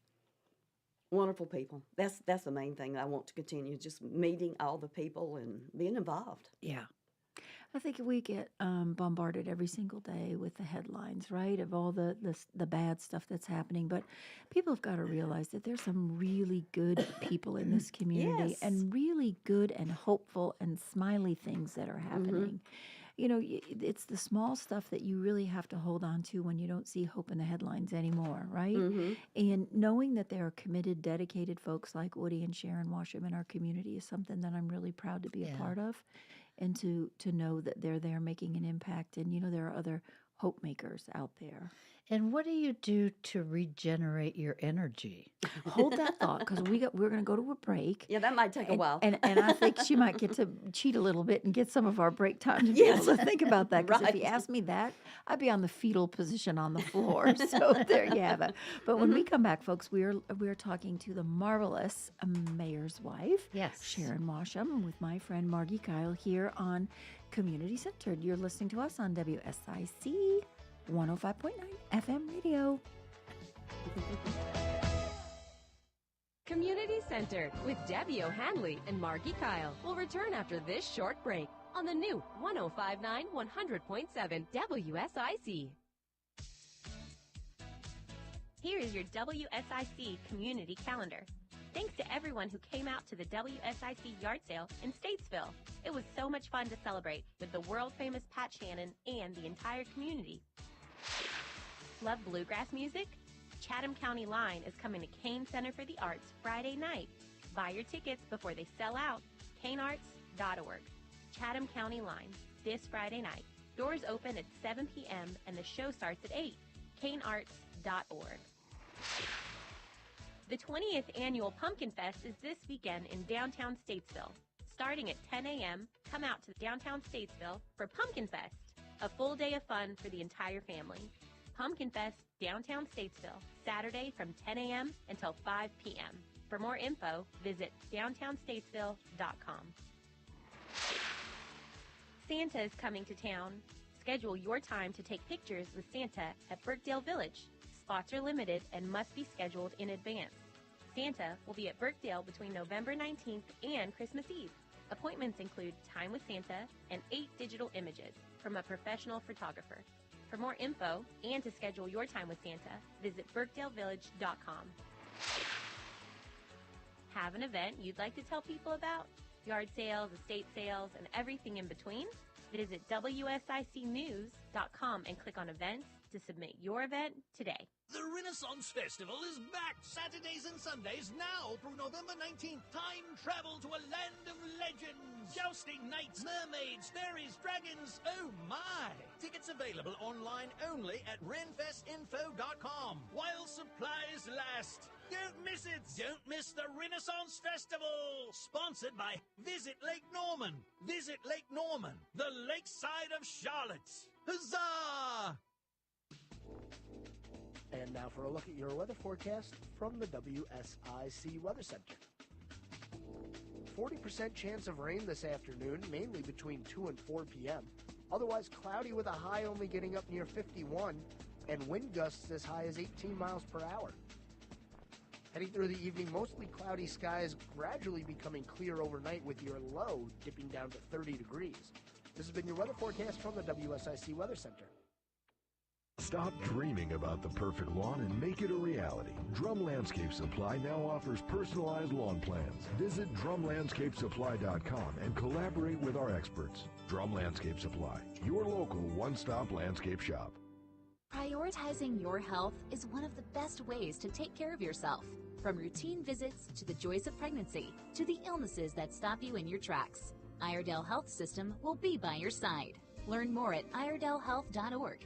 wonderful people. That's the main thing I want to continue, just meeting all the people and being involved. Yeah. I think we get bombarded every single day with the headlines, right, of all the bad stuff that's happening. But people have got to realize that there's some really good people in this community, Yes. and really good and hopeful and smiley things that are happening. It's the small stuff that you really have to hold on to when you don't see hope in the headlines anymore, right? And knowing that there are committed, dedicated folks like Woody and Sharon Washam in our community is something that I'm really proud to be a part of, and to know that they're there making an impact. And there are other hope makers out there. And what do you do to regenerate your energy? Hold that thought, because we're going to go to a break. Yeah, that might take a while. And I think she might get to cheat a little bit and get some of our break time to be able to think about that. Because if you asked me that, I'd be on the fetal position on the floor. So there you have it. But when we come back, folks, we're talking to the marvelous mayor's wife, Yes. Sharon Washam, with my friend Margi Kyle here on Community Centered. You're listening to us on WSIC 105.9 FM radio. Community Centered with Debbie O'Hanley and Margi Kyle will return after this short break on the new 105.9 100.7 WSIC. Here is your WSIC community calendar. Thanks to everyone who came out to the WSIC yard sale in Statesville. It was so much fun to celebrate with the world-famous Pat Shannon and the entire community. Love bluegrass music? Chatham County Line is coming to Kane Center for the Arts Friday night. Buy your tickets before they sell out. kanearts.org. Chatham County Line, this Friday night. Doors open at 7 p.m. and the show starts at 8. kanearts.org. The 20th Annual Pumpkin Fest is this weekend in downtown Statesville. Starting at 10 a.m., come out to downtown Statesville for Pumpkin Fest, a full day of fun for the entire family. Pumpkin Fest, downtown Statesville, Saturday from 10 a.m. until 5 p.m. For more info, visit downtownstatesville.com. Santa is coming to town. Schedule your time to take pictures with Santa at Birkdale Village. Spots are limited and must be scheduled in advance. Santa will be at Birkdale between November 19th and Christmas Eve. Appointments include time with Santa and 8 digital images from a professional photographer. For more info and to schedule your time with Santa, visit birkdalevillage.com. Have an event you'd like to tell people about? Yard sales, estate sales, and everything in between? Visit WSICnews.com and click on events to submit your event today. The Renaissance Festival is back Saturdays and Sundays now through November 19th. Time travel to a land of legends. Jousting knights, mermaids, fairies, dragons. Oh my! Tickets available online only at renfestinfo.com while supplies last. Don't miss it! Don't miss the Renaissance Festival! Sponsored by Visit Lake Norman. Visit Lake Norman, the lakeside of Charlotte. Huzzah! And now for a look at your weather forecast from the WSIC Weather Center. 40% chance of rain this afternoon, mainly between 2 and 4 p.m. Otherwise cloudy with a high only getting up near 51 and wind gusts as high as 18 miles per hour. Heading through the evening, mostly cloudy skies gradually becoming clear overnight with your low dipping down to 30 degrees. This has been your weather forecast from the WSIC Weather Center. Stop dreaming about the perfect lawn and make it a reality. Drum Landscape Supply now offers personalized lawn plans. Visit drumlandscapesupply.com and collaborate with our experts. Drum Landscape Supply, your local one-stop landscape shop. Prioritizing your health is one of the best ways to take care of yourself. From routine visits to the joys of pregnancy to the illnesses that stop you in your tracks, Iredell Health System will be by your side. Learn more at iredellhealth.org.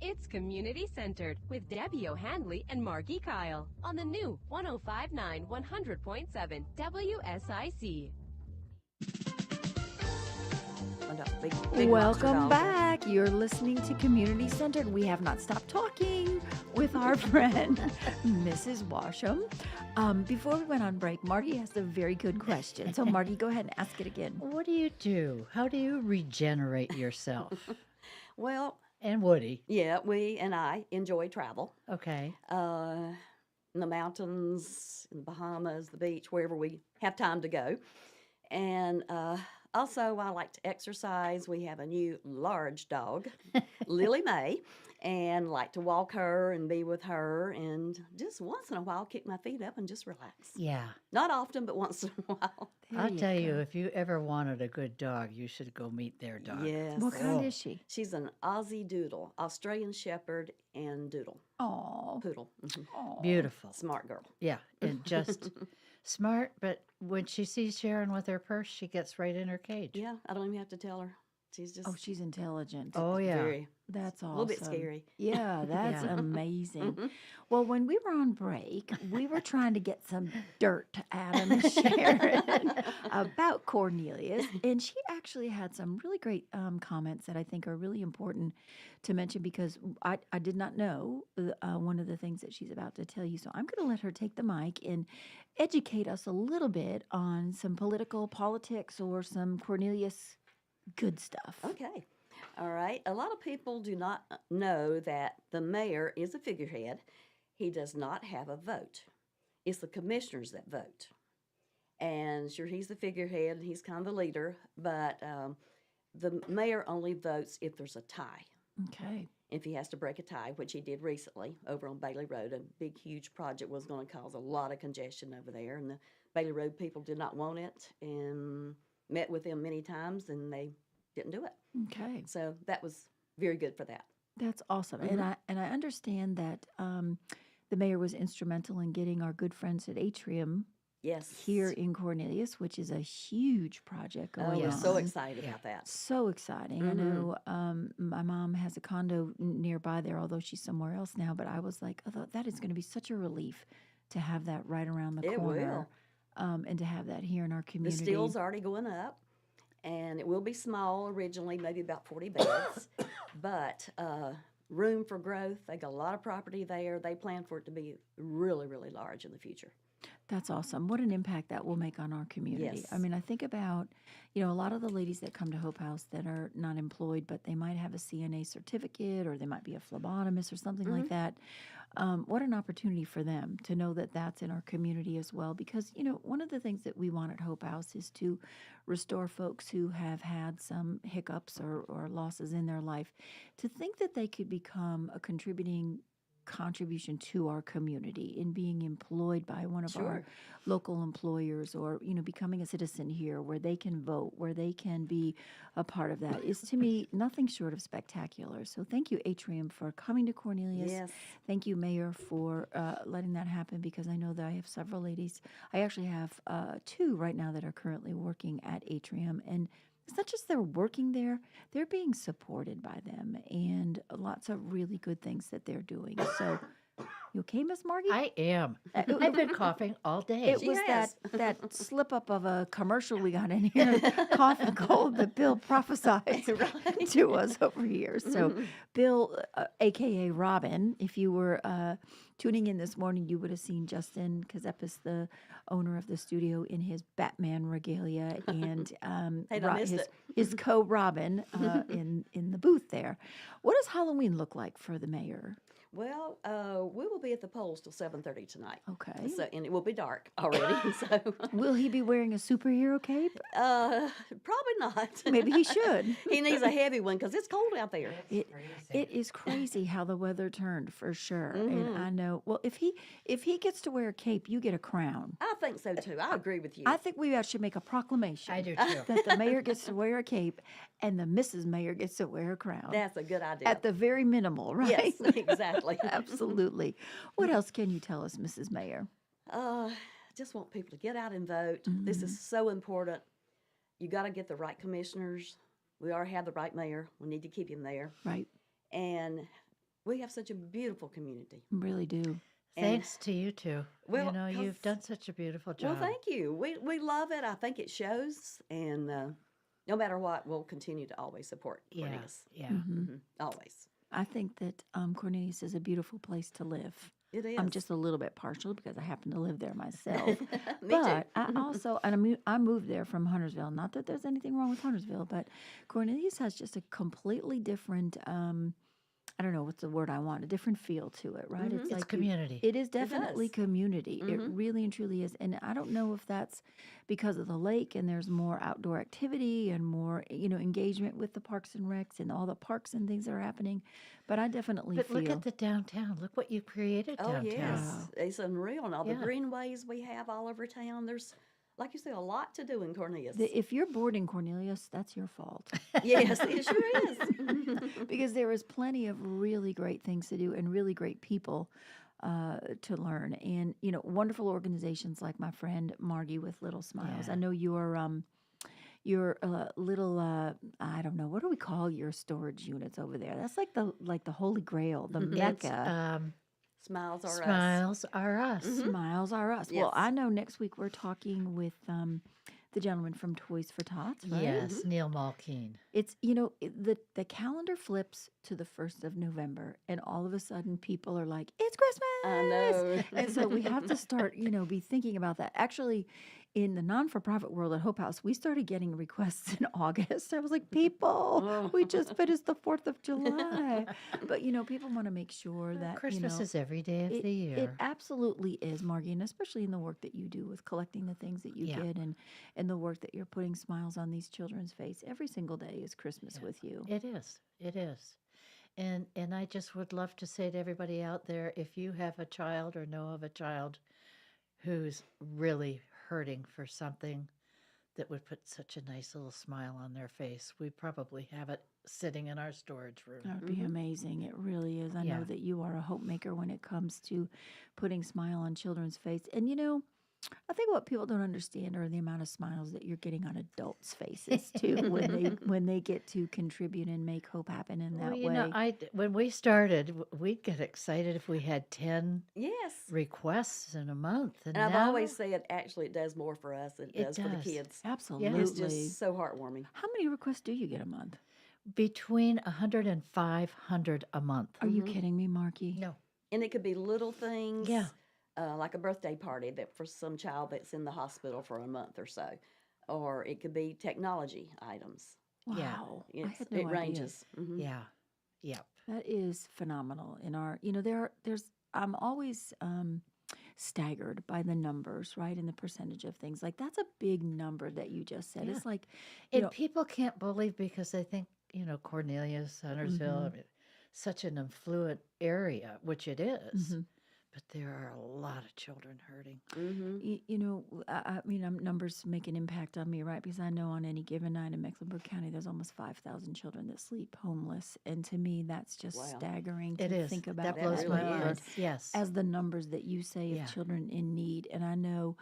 It's community-centered with Debbie O'Hanley and Margi Kyle on the new 105.9 100.7 WSIC. Welcome back. You're listening to Community Centered. We have not stopped talking with our friend, Mrs. Washam. Before we went on break, Margie asked a very good question. So, Margie, go ahead and ask it again. What do you do? How do you regenerate yourself? Well, and Woody. Yeah, we and I enjoy travel. Okay. In the mountains, in the Bahamas, the beach, wherever we have time to go. And also, I like to exercise. We have a new large dog, Lily Mae, and like to walk her and be with her and just once in a while kick my feet up and just relax. Yeah. Not often, but once in a while. I'll tell you, if you ever wanted a good dog, you should go meet their dog. Yes. What kind is she? She's an Aussie Doodle, Australian Shepherd and Doodle. Oh. Poodle. Beautiful. Smart girl. Yeah, and just smart, but when she sees Sharon with her purse, she gets right in her cage. Yeah, I don't even have to tell her. She's just... Oh, she's intelligent. Oh, yeah. Very. That's awesome. A little bit scary. Yeah, that's amazing. Well, when we were on break, we were trying to get some dirt to Adam and Sharon about Cornelius, and she actually had some really great comments that I think are really important to mention because I did not know one of the things that she's about to tell you. So I'm going to let her take the mic and educate us a little bit on some politics or some Cornelius good stuff. Okay. All right. A lot of people do not know that the mayor is a figurehead. He does not have a vote. It's the commissioners that vote. And sure, he's the figurehead, he's kind of the leader, but the mayor only votes if there's a tie. Okay. If he has to break a tie, which he did recently over on Bailey Road, a big, huge project was going to cause a lot of congestion over there, and the Bailey Road people did not want it and met with them many times, and they didn't do it. Okay. So that was very good for that. That's awesome. Mhm. And I understand that the mayor was instrumental in getting our good friends at Atrium Yes. here in Cornelius, which is a huge project Oh, going we're so on. excited about that. So exciting. I Mhm. know my mom has a condo nearby there, although she's somewhere else now. But I was like, oh, that is going to be such a relief to have that right around the It corner, will. and to have that here in our The community. steel's already going up, and it will be small originally, maybe about 40 beds, but room for growth. They got a lot of property there. They plan for it to be really, really large in the future. That's awesome. What an impact that will make on our community. I Yes. mean, I think about, a lot of the ladies that come to Hope House that are not employed, but they might have a CNA certificate or they might be a phlebotomist or something like Mhm. that. What an opportunity for them to know that that's in our community as well. Because, one of the things that we want at Hope House is to restore folks who have had some hiccups or losses in their life, to think that they could become a contribution to our community in being employed by one of our Sure. local employers, or becoming a citizen here where they can vote, where they can be a part of that, is to me nothing short of spectacular. So thank you, Atrium, for coming to Cornelius. Yes. Thank you, Mayor, for letting that happen, because I know that I have several ladies. I actually have two right now that are currently working at Atrium, and it's not just they're working there, they're being supported by them, and lots of really good things that they're doing. So, you okay, Miss Margie? I am. I've been coughing all day. It was that slip up of a commercial we got in here, cough and cold, that Bill prophesied to us over here. So, Bill, aka Robin, if you were tuning in this morning, you would have seen Justin Kazepis, the owner of the studio, in his Batman regalia, and Hey, I missed it. his co-Robin in the booth there. What does Halloween look like for the mayor? Well, we will be at the polls till 7:30 tonight. Okay. So, and it will be dark already. So, Will he be wearing a superhero cape? probably not. Maybe he should. He needs a heavy one because it's cold out there. It is crazy how the weather turned, for sure. And Mhm. I know. Well, if he gets to wear a cape, you get a crown. I think so too. I agree with you. I think we should make a proclamation. I do too. That the mayor gets to wear a cape, and the Mrs. Mayor gets to wear a crown. That's a good idea. At the very minimal, right? Yes, exactly. Absolutely. What else can you tell us, Mrs. Mayor? Just want people to get out and vote. This is so important. You got to get the right commissioners. We already have the right mayor. We need to keep him there. Right. And we have such a beautiful community. Really do. Thanks to you two. Well, You've done such a beautiful job. Well, thank you. We love it. I think it shows. And no matter what, we'll continue to always support Cornelius. Yeah. Mhm. Always. I think that Cornelius is a beautiful place to live. It is. I'm just a little bit partial because I happen to live there myself. Me But too. I also, and I moved there from Huntersville. Not that there's anything wrong with Huntersville, but Cornelius has just a completely different, I don't know what's the word I want, a different feel to it, right? It's like community. It is definitely community. It Mhm. really and truly is. And I don't know if that's because of the lake and there's more outdoor activity and more, engagement with the parks and recs and all the parks and things that are happening. But I definitely But feel. look at the downtown. Look what you created Oh, downtown. yes. It's unreal. And all the Yeah. greenways we have all over town. There's, like you say, a lot to do in Cornelius. If you're bored in Cornelius, that's your fault. Yes, it sure is. Because there is plenty of really great things to do and really great people to learn, and wonderful organizations like my friend Margie with Little Smiles. Yeah. I know your little I don't know, what do we call your storage units over there? That's like the Holy Grail, the Mecca. Smiles are us. Smiles are us. Smiles are us. Yes. Well, I know next week we're talking with the gentleman from Toys for Tots, right? Yes, Neil Malkeen. It's the calendar flips to the 1st of November, and all of a sudden people are like, "It's Christmas!" I know. And so we have to start, be thinking about that. Actually, in the non-for-profit world at Hope House, we started getting requests in August. I was like, people, we just finished the 4th of July. But, people want to make sure that, Christmas is every day of the year. It absolutely is, Margie, and especially in the work that you do with collecting the things that you Yeah. get and the work that you're putting smiles on these children's face. Every single day is Christmas with you. It is. It is. And I just would love to say to everybody out there, if you have a child or know of a child who's really hurting for something, that would put such a nice little smile on their face. We probably have it sitting in our storage room. That would be amazing. It really is. I know that you are a hope maker when it comes to putting smile on children's face. And you know, I think what people don't understand are the amount of smiles that you're getting on adults' faces too when they get to contribute and make hope happen in that Well, you way. know, when we started, we'd get excited if we had 10 Yes. requests in a month. And I've always said, actually, it does more for us than it does for the kids. Absolutely. It's just so heartwarming. How many requests do you get a month? Between 100 and 500 a month. Are you kidding me, Margie? No. And it could be little things. Yeah. Like a birthday party that for some child that's in the hospital for a month or so. Or it could be technology items. Wow. I It's, had no it idea. ranges. Mhm. Yeah. Yep. That is phenomenal. In our, you know, I'm always staggered by the numbers, right? And the percentage of things. Like, that's a big number that you just said. Yeah. It's like, And people can't believe because they think, Cornelius, Huntersville, Mhm. I mean, such an affluent area, which it is. Mhm. But there are a lot of children hurting. I mean, numbers make an impact on me, right? Because I know on any given night in Mecklenburg County, there's almost 5,000 children that sleep homeless. And to me, that's just staggering It to is. think That about blows that my number mind. Yes. as the numbers that you say Yeah. of children in need. And I know,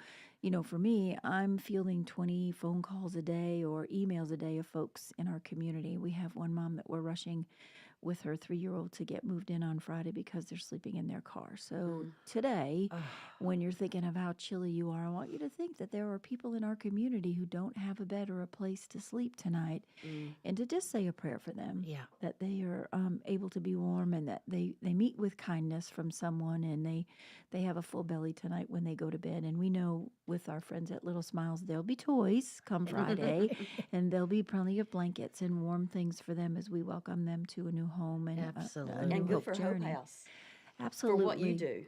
for me, I'm fielding 20 phone calls a day or emails a day of folks in our community. We have one mom that we're rushing with her 3-year-old to get moved in on Friday because they're sleeping in their car. So today, when you're thinking of how chilly you are, I want you to think that there are people in our community who don't have a bed or a place to sleep tonight, and to just say a prayer for them. Yeah. That they are able to be warm, and that they meet with kindness from someone, and they have a full belly tonight when they go to bed. And we know with our friends at Little Smiles, there'll be toys come Friday, and there'll be plenty of blankets and warm things for them as we welcome them to a new home and Absolutely. a new And good hope for journey. Hope House. Absolutely. For what you do.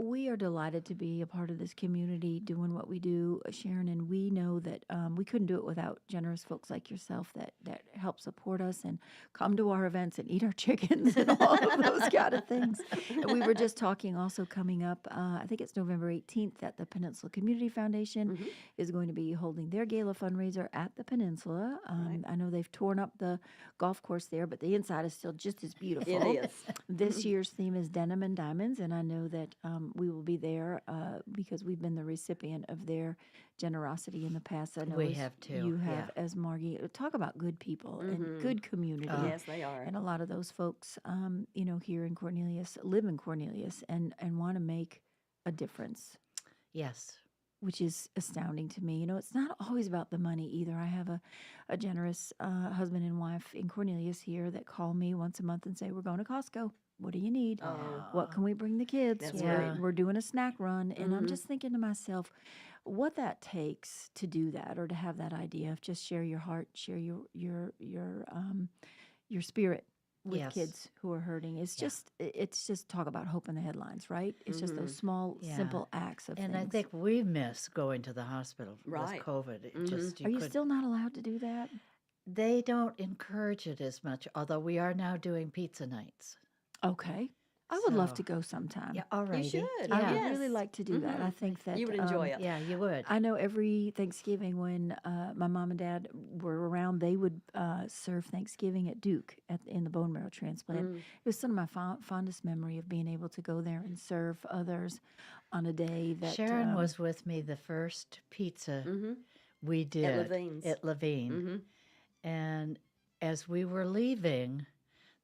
We are delighted to be a part of this community doing what we do, Sharon, and we know that we couldn't do it without generous folks like yourself that help support us and come to our events and eat our chickens and all of those kind of things. And we were just talking also coming up, I think it's November 18th, that the Peninsula Community Foundation is going to be holding their gala fundraiser at the Peninsula. I know they've torn up the golf course there, but the inside is still just as beautiful. It is. This year's theme is denim and diamonds, and I know that we will be there because we've been the recipient of their generosity in the past. I know We have too, You have yeah. as Margie. Talk about good people and good community. Yes, they are. And a lot of those folks, here in Cornelius, live in Cornelius and want to make a difference. Yes. Which is astounding to me. It's not always about the money either. I have a generous husband and wife in Cornelius here that call me once a month and say, we're going to Costco. What do you need? What can we bring the kids? That's We're doing a snack run. And I'm just thinking to myself, what that takes to do that, or to have that idea of just share your heart, share your spirit with Yes. kids who are hurting. It's just talk about hope in the headlines, right? It's just those small, Yeah. simple acts of And things. I think we miss going to the hospital Right. with COVID. It just, Are you couldn't- still not allowed to do that? They don't encourage it as much, although we are now doing pizza nights. Okay. I would love So- to go sometime. Yeah, all right. You should. I Yes. would really like to do that. I think that You would enjoy it. Yeah, you would. I know every Thanksgiving when my mom and dad were around, they would serve Thanksgiving at Duke in the bone marrow transplant. It was some of my fondest memory of being able to go there and serve others on a day that Sharon was with me the first pizza we did Levine's. at Levine. And as we were leaving,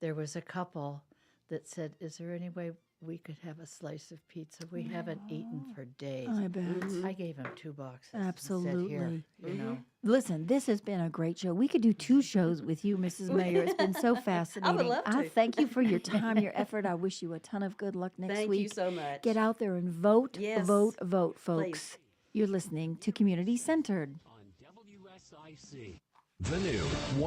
there was a couple that said, is there any way we could have a slice of pizza? We haven't eaten for days. I bet. I gave him 2 boxes. Absolutely. And said, here, Listen, this has been a great show. We could do 2 shows with you, Mrs. Mayor. It's been so fascinating. love I to. thank you for your time, your effort. I wish you a ton of good luck next Thank week. you so much. Get out there and vote, Yes. vote, vote, folks. Please. You're listening to Community Centered. On WSIC. The new 1